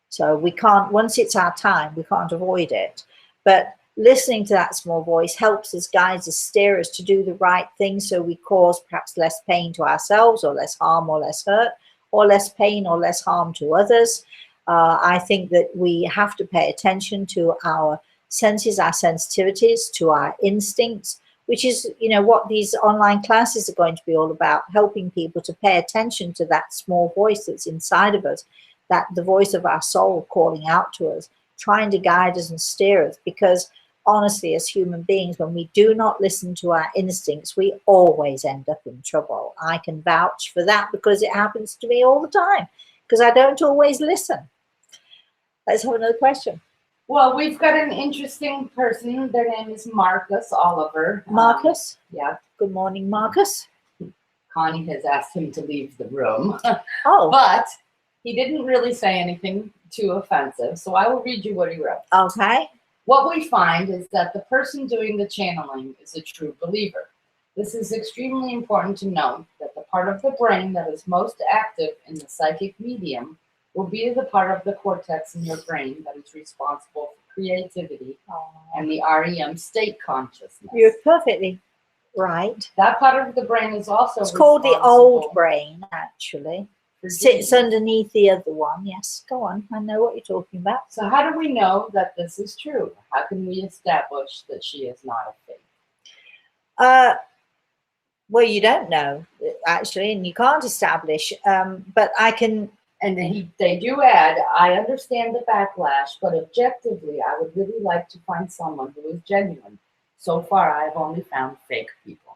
So we can't, once it's our time, we can't avoid it. But listening to that small voice helps us, guides us, steer us to do the right thing, so we cause perhaps less pain to ourselves, or less harm or less hurt, or less pain or less harm to others. I think that we have to pay attention to our senses, our sensitivities, to our instincts, which is, what these online classes are going to be all about, helping people to pay attention to that small voice that's inside of us, that the voice of our soul calling out to us, trying to guide us and steer us. Because honestly, as human beings, when we do not listen to our instincts, we always end up in trouble. I can vouch for that because it happens to me all the time, because I don't always listen. Let's have another question. Well, we've got an interesting person. Their name is Marcus Oliver. Marcus? Yeah. Good morning, Marcus. Connie has asked him to leave the room. Oh. But he didn't really say anything too offensive, so I will read you what he wrote. Okay. What we find is that the person doing the channeling is a true believer. This is extremely important to note, that the part of the brain that is most active in the psychic medium will be the part of the cortex in your brain that is responsible for creativity and the REM state consciousness. You're perfectly right. That part of the brain is also It's called the old responsible brain, actually. for Sits dreams. underneath the other one. Yes, go on. I know what you're talking about. So how do we know that this is true? How can we establish that she is not a fake? Well, you don't know, actually, and you can't establish. But I can. And they do add, I understand the backlash, but objectively, I would really like to find someone who is genuine. So far, I've only found fake people.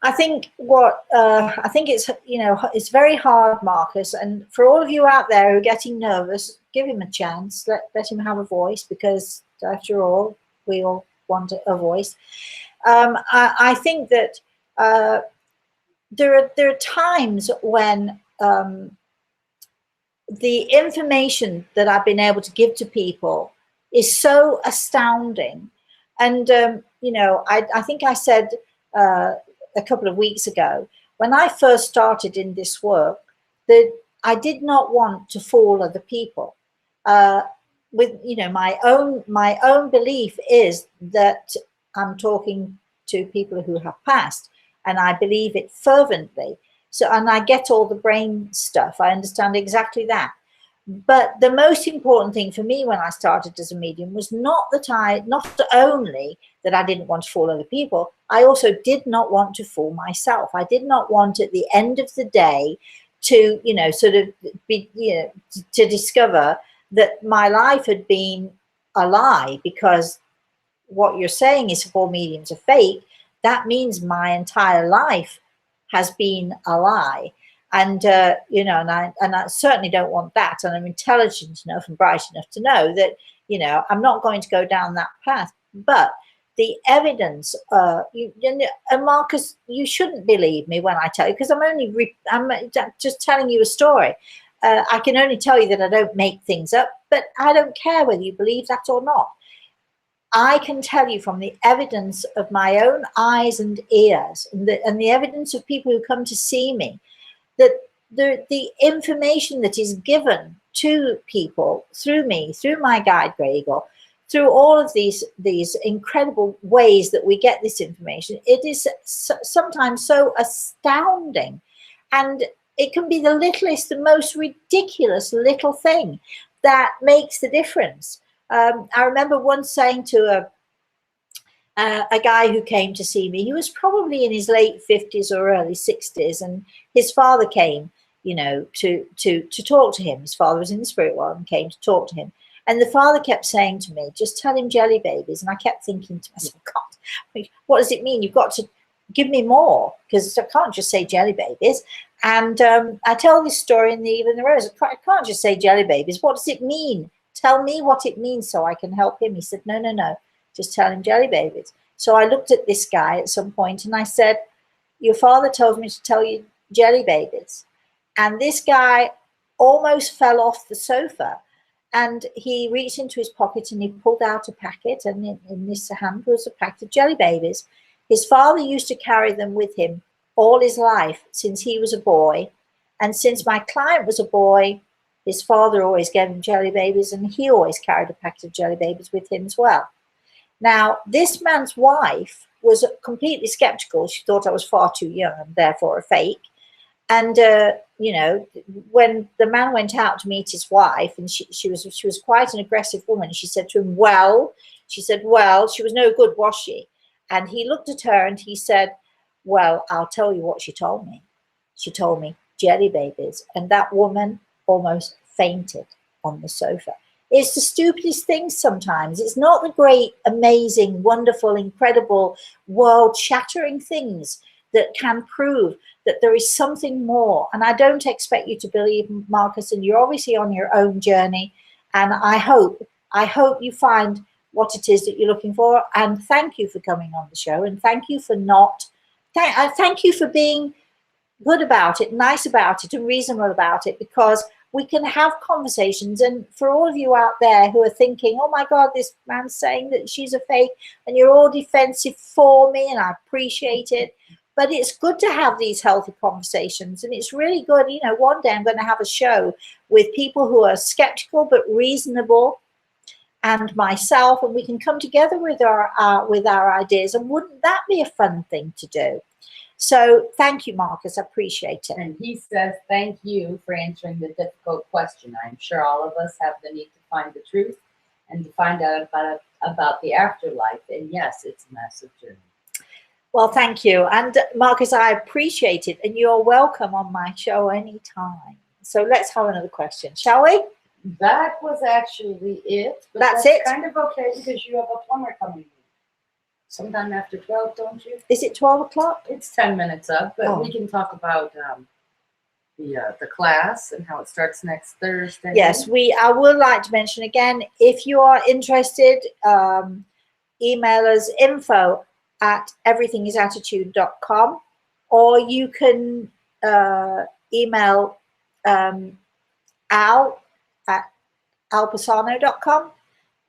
I think I think it's, it's very hard, Marcus. And for all of you out there who are getting nervous, give him a chance. Let him have a voice, because after all, we all want a voice. I think that there are times when the information that I've been able to give to people is so astounding. And, I think I said a couple of weeks ago, when I first started in this work, that I did not want to fool other people. With, my own belief is that I'm talking to people who have passed, and I believe it fervently. So, and I get all the brain stuff. I understand exactly that. But the most important thing for me when I started as a medium was not only that I didn't want to fool other people, I also did not want to fool myself. I did not want at the end of the day to, to discover that my life had been a lie, because what you're saying is all mediums are fake. That means my entire life has been a lie. And, and I certainly don't want that. And I'm intelligent enough and bright enough to know that, I'm not going to go down that path. But the evidence, and Marcus, you shouldn't believe me when I tell you, because I'm just telling you a story. I can only tell you that I don't make things up, but I don't care whether you believe that or not. I can tell you from the evidence of my own eyes and ears, and the evidence of people who come to see me, that the information that is given to people through me, through my guide, Grey Eagle, through all of these incredible ways that we get this information, it is sometimes so astounding. And it can be the littlest, the most ridiculous little thing that makes the difference. I remember once saying to a guy who came to see me, he was probably in his late 50s or early 60s, and his father came, to talk to him. His father was in the spirit world and came to talk to him. And the father kept saying to me, just tell him jelly babies. And I kept thinking to myself, God, what does it mean? You've got to give me more, because I can't just say jelly babies. And I tell this story in the Eve and the Rose. I can't just say jelly babies. What does it mean? Tell me what it means so I can help him. He said, no, just tell him jelly babies. So I looked at this guy at some point and I said, your father told me to tell you jelly babies. And this guy almost fell off the sofa, and he reached into his pocket and he pulled out a packet, and in this hand was a packet of jelly babies. His father used to carry them with him all his life since he was a boy. And since my client was a boy, his father always gave him jelly babies, and he always carried a packet of jelly babies with him as well. Now, this man's wife was completely skeptical. She thought I was far too young and therefore a fake. And, when the man went out to meet his wife, and she was quite an aggressive woman, she said to him, well, she was no good, was she? And he looked at her and he said, well, I'll tell you what she told me. She told me jelly babies. And that woman almost fainted on the sofa. It's the stupidest thing sometimes. It's not the great, amazing, wonderful, incredible, world-shattering things that can prove that there is something more. And I don't expect you to believe, Marcus, and you're obviously on your own journey. And I hope you find what it is that you're looking for. And thank you for coming on the show. And thank you for thank you for being good about it, nice about it, and reasonable about it, because we can have conversations. And for all of you out there who are thinking, oh my God, this man's saying that she's a fake, and you're all defensive for me, and I appreciate it. But it's good to have these healthy conversations, and it's really good. You know, one day I'm going to have a show with people who are skeptical but reasonable, and myself, and we can come together with our ideas. And wouldn't that be a fun thing to do? So thank you, Marcus. I appreciate it. And he says, thank you for answering the difficult question. I'm sure all of us have the need to find the truth and to find out about the afterlife. And yes, it's a massive journey. Well, thank you. And Marcus, I appreciate it. And you're welcome on my show anytime. So let's have another question, shall we? That was actually it. But That's it? Kind of okay because you have a plumber coming in sometime after 12, don't you? Is it 12 o'clock? It's 10 minutes up, but we can talk about the class and how it starts next Thursday. Yes, I would like to mention again, if you are interested, email us info@everythingisattitude.com, or you can email al@alpasano.com.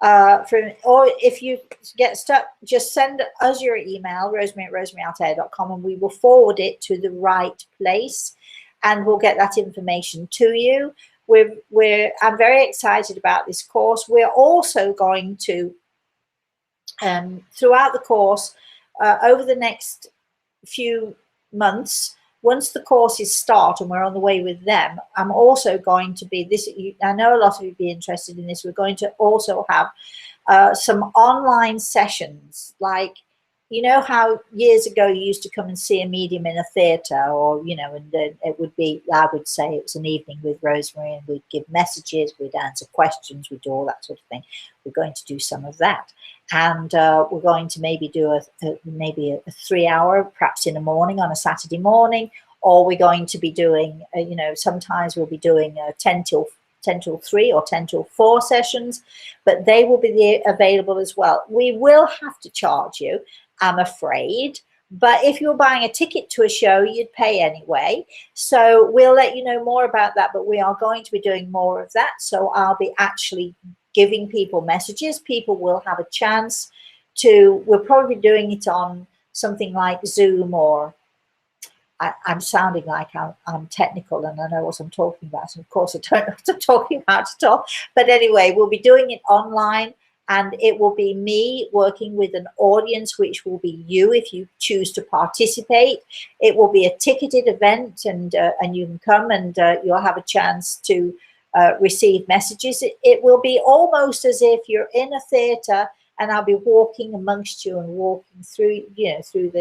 Or if you get stuck, just send us your email, rosemary@rosemaryaLtea.com, and we will forward it to the right place, and we'll get that information to you. I'm very excited about this course. We're also going to, throughout the course, over the next few months, once the courses start and we're on the way with them, I'm also going to be I know a lot of you would be interested in this. We're going to also have some online sessions, like, you know how years ago you used to come and see a medium in a theatre, or, you know, and then it would be, I would say it was an evening with Rosemary, and we'd give messages, we'd answer questions, we'd do all that sort of thing. We're going to do some of that. And we're going to maybe do maybe a 3-hour, perhaps in the morning on a Saturday morning, or we're going to be doing, you know, sometimes we'll be doing 10 till 3 or 10 till 4 sessions, but they will be available as well. We will have to charge you, I'm afraid, but if you're buying a ticket to a show, you'd pay anyway. So we'll let you know more about that, but we are going to be doing more of that. So I'll be actually giving people messages. People will have a chance to, we're probably doing it on something like Zoom, or I'm sounding like I'm technical and I know what I'm talking about. And of course, I don't know what I'm talking about at all. But anyway, we'll be doing it online, and it will be me working with an audience, which will be you if you choose to participate. It will be a ticketed event, and you can come and you'll have a chance to receive messages. It will be almost as if you're in a theatre, and I'll be walking amongst you and walking through, you know, through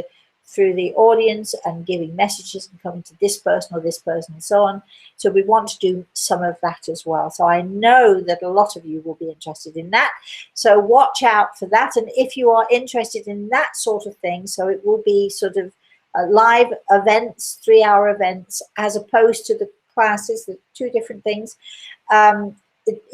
the audience and giving messages and coming to this person or this person and so on. So we want to do some of that as well. So I know that a lot of you will be interested in that. So watch out for that. And if you are interested in that sort of thing, so it will be sort of live events, 3-hour events, as opposed to the classes, the 2 different things.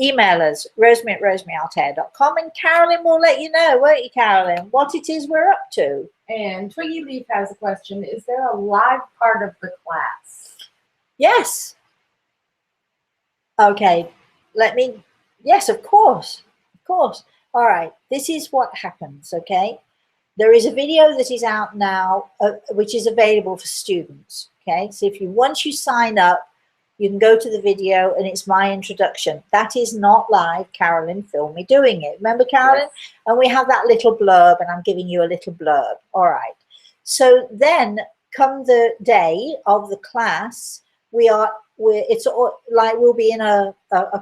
Email us, rosemary@rosemaryaLtea.com, and Carolyn will let you know, won't you, Carolyn, what it is we're up to. And Twiggy Leaf has a question. Is there a live part of the class? Yes. Okay, yes, of course. All right, this is what happens, okay? There is a video that is out now, which is available for students, okay? So once you sign up, you can go to the video, and it's my introduction. That is not live. Carolyn filmed me doing it. Remember, Carolyn? Yes. And we have that little blurb, and I'm giving you a little blurb. All right. So then, come the day of the class, we'll be in a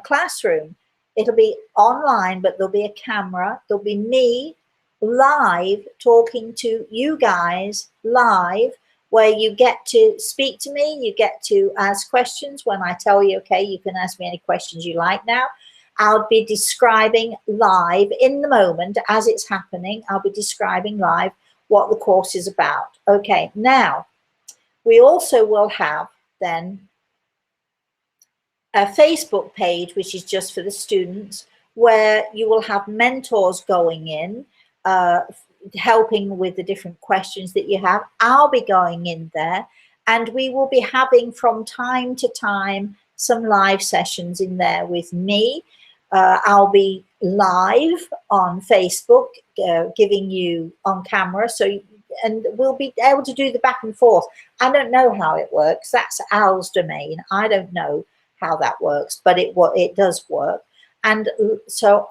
classroom. It'll be online, but there'll be a camera. There'll be me live talking to you guys live, where you get to speak to me, you get to ask questions when I tell you, okay, you can ask me any questions you like now. I'll be describing live in the moment as it's happening. I'll be describing live what the course is about. Okay, now, we also will have then a Facebook page, which is just for the students, where you will have mentors going in, helping with the different questions that you have. I'll be going in there, and we will be having from time to time some live sessions in there with me. I'll be live on Facebook, giving you on camera. So and we'll be able to do the back and forth. I don't know how it works. That's Al's domain. I don't know how that works, but it does work. And so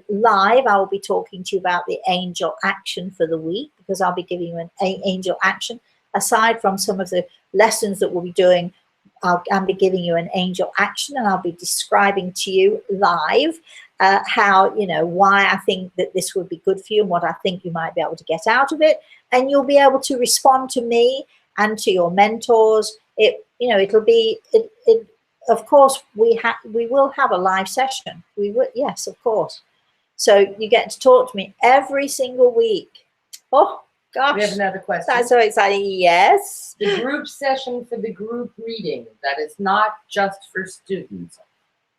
live, I will be talking to you about the angel action for the week, because I'll be giving you an angel action. Aside from some of the lessons that we'll be doing, I'll be giving you an angel action, and I'll be describing to you live how, why I think that this would be good for you and what I think you might be able to get out of it. And you'll be able to respond to me and to your mentors. It'll be, of course, we will have a live session. We will, yes, of course. So you get to talk to me every single week. Oh, gosh. We have another question. That's so exciting. Yes. The group session for the group reading, that is not just for students.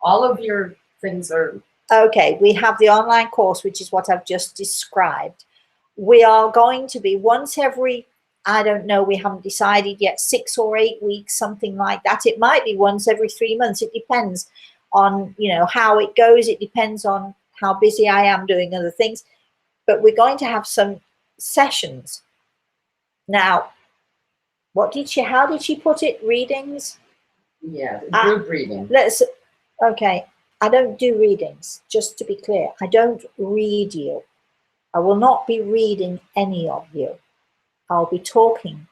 All of your things are... Okay, we have the online course, which is what I've just described. We are going to be once every, I don't know, we haven't decided yet, 6 or 8 weeks, something like that. It might be once every 3 months. It depends on, how it goes. It depends on how busy I am doing other things. But we're going to have some sessions. Now, how did she put it? Readings? Yeah, group reading. Okay, I don't do readings, just to be clear. I don't read you. I will not be reading any of you. I'll be talking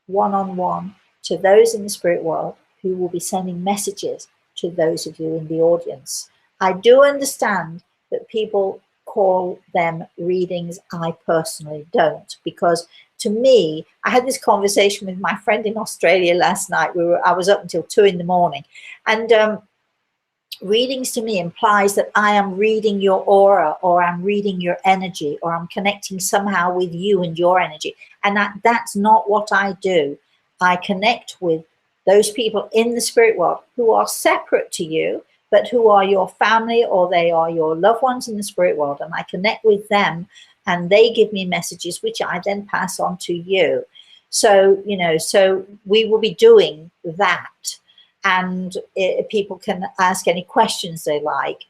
one-on-one to those in the spirit world who will be sending messages to those of you in the audience. I do understand that people call them readings. I personally don't, because to me, I had this conversation with my friend in Australia last night. I was up until 2 in the morning, and readings to me implies that I am reading your aura, or I'm reading your energy, or I'm connecting somehow with you and your energy. And that's not what I do. I connect with those people in the spirit world who are separate to you, but who are your family, or they are your loved ones in the spirit world. And I connect with them, and they give me messages, which I then pass on to you. So, so we will be doing that. And people can ask any questions they like.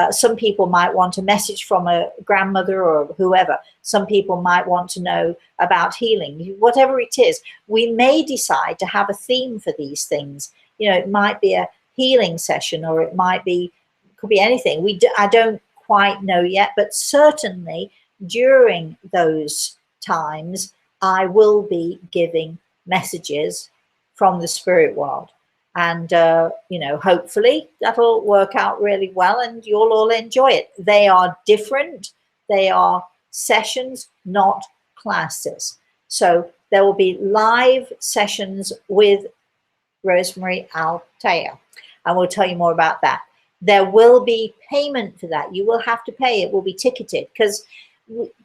Some people might want a message from a grandmother or whoever. Some people might want to know about healing. Whatever it is, we may decide to have a theme for these things. It might be a healing session, or it could be anything. I don't quite know yet, but certainly during those times, I will be giving messages from the spirit world. And, hopefully that'll work out really well and you'll all enjoy it. They are different. They are sessions, not classes. So there will be live sessions with Rosemary Altea, and we'll tell you more about that. There will be payment for that. You will have to pay. It will be ticketed, because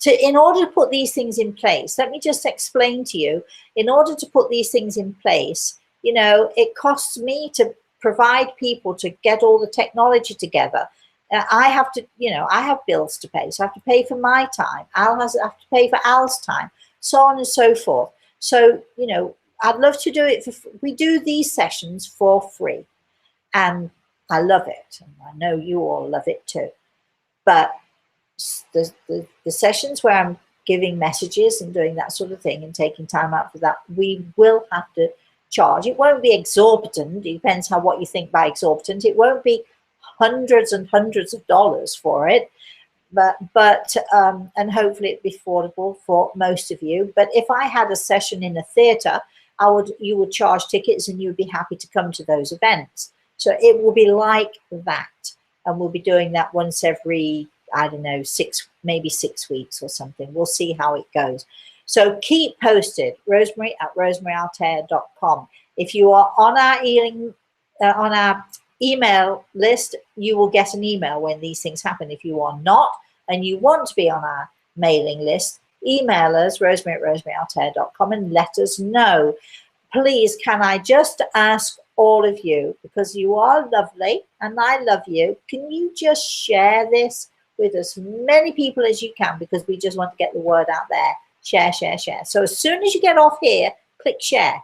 in order to put these things in place, let me just explain to you, in order to put these things in place, it costs me to provide people to get all the technology together. I have to, I have bills to pay. So I have to pay for my time. I have to pay for Al's time, so on and so forth. So, I'd love to do it. We do these sessions for free, and I love it. And I know you all love it too. But the sessions where I'm giving messages and doing that sort of thing and taking time out for that, we will have to charge. It won't be exorbitant. It depends on what you think by exorbitant. It won't be hundreds and hundreds of dollars for it, but and hopefully it'd be affordable for most of you. But if I had a session in a theater, you would charge tickets and you'd be happy to come to those events. So it will be like that, and we'll be doing that once every, I don't know, maybe 6 weeks or something. We'll see how it goes. So keep posted, rosemary@rosemaryaltea.com. If you are on our email list, you will get an email when these things happen. If you are not, and you want to be on our mailing list, email us, rosemary@rosemaryaltea.com, and let us know. Please, can I just ask all of you, because you are lovely and I love you, can you just share this with as many people as you can, because we just want to get the word out there. Share, share, share. So as soon as you get off here, click share.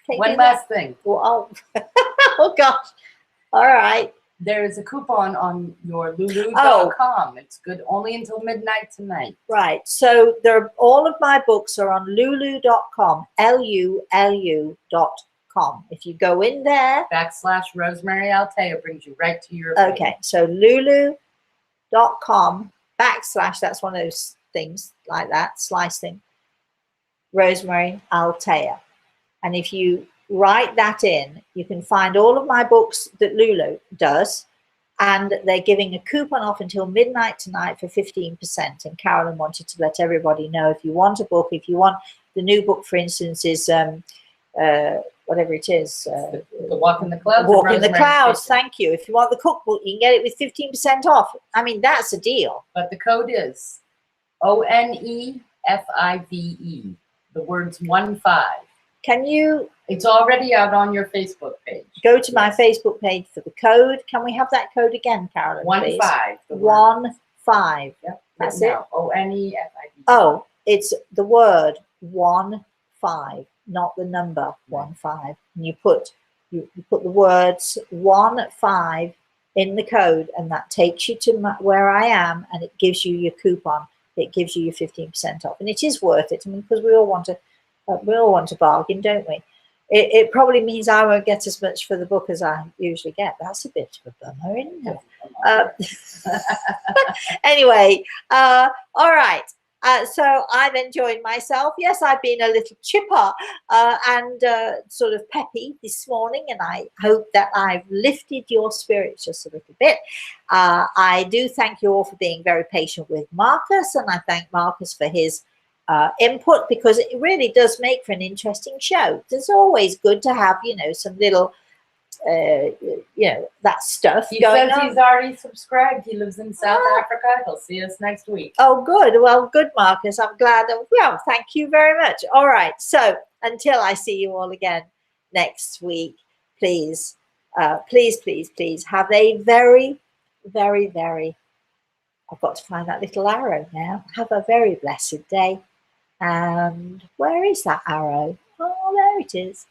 One last thing. Oh, oh gosh. All right. There is a coupon on your lulu.com. It's good only until midnight tonight. Right. So all of my books are on lulu.com, lulu.com. If you go in there. / Rosemary Altea brings you right to your page. Okay. So lulu.com / that's one of those things like that, slice thing, Rosemary Altea. And if you write that in, you can find all of my books that Lulu does, and they're giving a coupon off until midnight tonight for 15%. And Carolyn wanted to let everybody know, if you want a book, if you want the new book, for instance, is whatever it is, the Walk in the Clouds. Walk in the Clouds. Thank you. If you want the cookbook, you can get it with 15% off. I mean, that's a deal. But the code is ONEFIVE. The words 15. Can you? It's already out on your Facebook page. Go to my Facebook page for the code. Can we have that code again, Carolyn? 15. 15. Yep. That's it. ONEFIVE. Oh, it's the word 15, not the number 15. And you put the words 15 in the code, and that takes you to where I am, and it gives you your coupon. It gives you your 15% off, and it is worth it. I mean, because we all want to bargain, don't we? It probably means I won't get as much for the book as I usually get. That's a bit of a bummer, isn't it? Anyway, all right. So I've enjoyed myself. Yes, I've been a little chipper and sort of peppy this morning, and I hope that I've lifted your spirits just a little bit. I do thank you all for being very patient with Marcus, and I thank Marcus for his input, because it really does make for an interesting show. It's always good to have, some little, that stuff going on. He says he's already subscribed. He lives in South Africa. He'll see us next week. Oh, good. Well, good, Marcus. I'm glad. Well, thank you very much. All right. So until I see you all again next week, please, please have a very, very, very, I've got to find that little arrow now. Have a very blessed day. And where is that arrow? Oh, there it is.